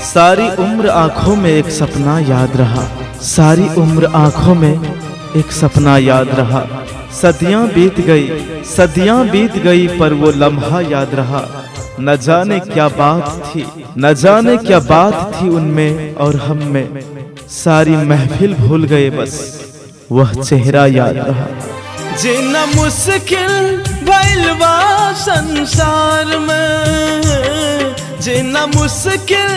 सारी उम्र आंखों में एक सपना याद रहा, सारी उम्र आंखों में एक सपना याद रहा। सदियां बीत गई पर वो लम्हा याद रहा। न जाने क्या बात थी, न जाने क्या बात थी उनमें और हम में। सारी महफिल भूल गए, बस वह चेहरा याद रहा। जीना मुश्किल भइल बा संसार में, जीना मुश्किल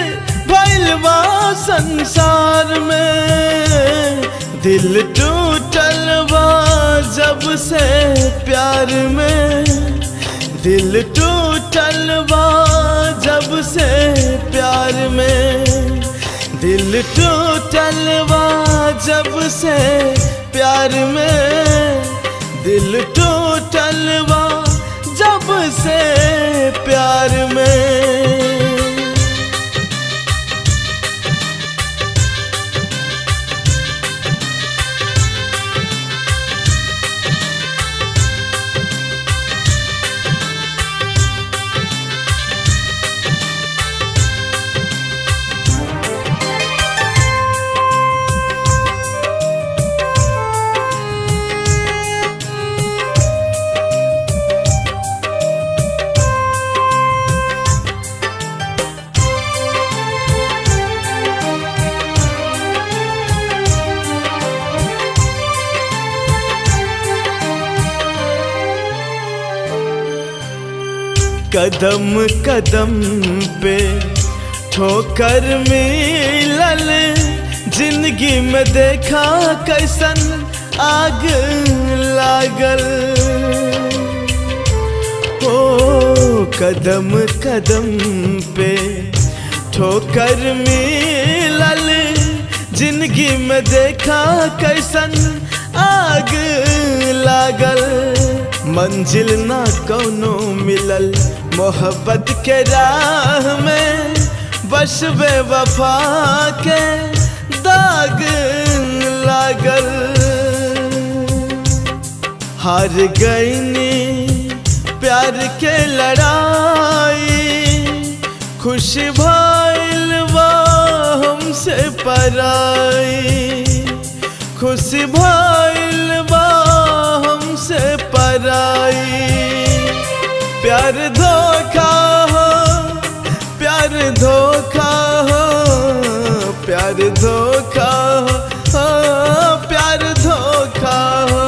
भइल बा संसार में। दिल टूटल बा जब से प्यार में, दिल टूटल बा जब से प्यार में। दिल टूटल बा जब से प्यार में, दिल टूटल बा जब से प्यार में। कदम कदम पे ठोकर मिलल, जिंदगी में देखा कैसन आग लागल। ओ कदम कदम पे ठोकर मिलल, जिंदगी में देखा कैसन आग लागल। मंजिल ना कौनो मिलल मोहब्बत के राह में, बस बेवफा के दाग लागल। हार गईनी प्यार के लड़ाई, खुश भइल बा हमसे पराई, खुश भइल बा हमसे पराई। प्यार धोखा हो, प्यार धोखा हो, प्यार धोखा हो, प्यार धोखा हो।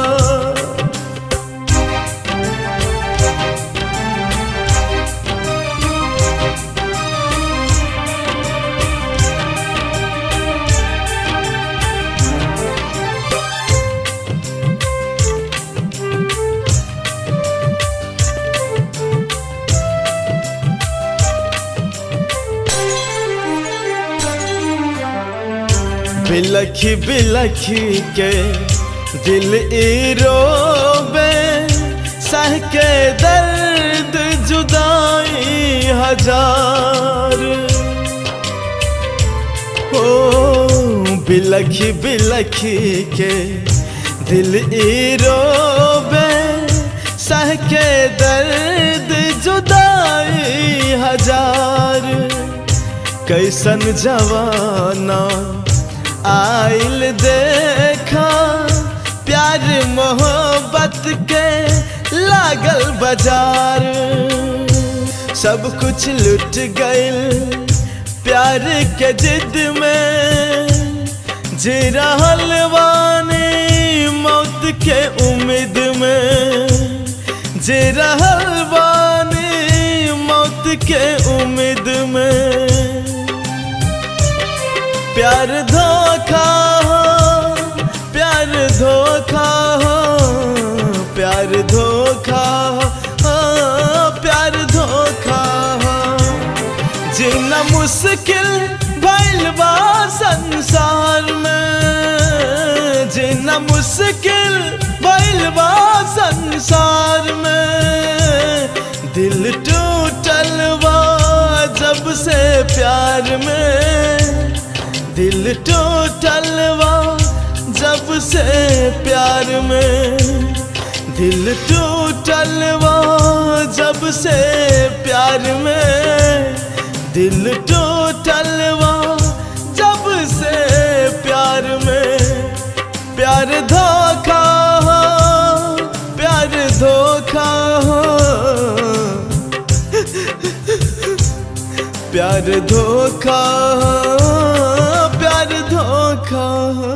बिलखी बिलखी के दिल ई रोबे, सह के दर्द जुदाई हजार। ओ बिलखी बिलखी के दिल ई रोबे, सह के दर्द जुदाई हजार। कैसन जवाना आइल देखा, प्यार मोहब्बत के लागल बाजार। सब कुछ लुट गइल प्यार के जिद में, जी रहल बानी मौत के उम्मीद में, जी रहल बानी मौत के उम्मीद में। प्यार धोखा हो, प्यार धोखा हो, प्यार धोखा हो, प्यार धोखा हो। जीना मुश्किल भइल बा संसार में, जीना मुश्किल भइल बा संसार में। दिल टूटल बा जब से प्यार में, दिल टूटल बा जब से प्यार में। दिल टूटल बा जब से प्यार में, दिल टूटलवा जब से प्यार में, प्यार धोखा हो, प्यार धोखा हो, प्यार धोखा हो, प्यार धोखा हो।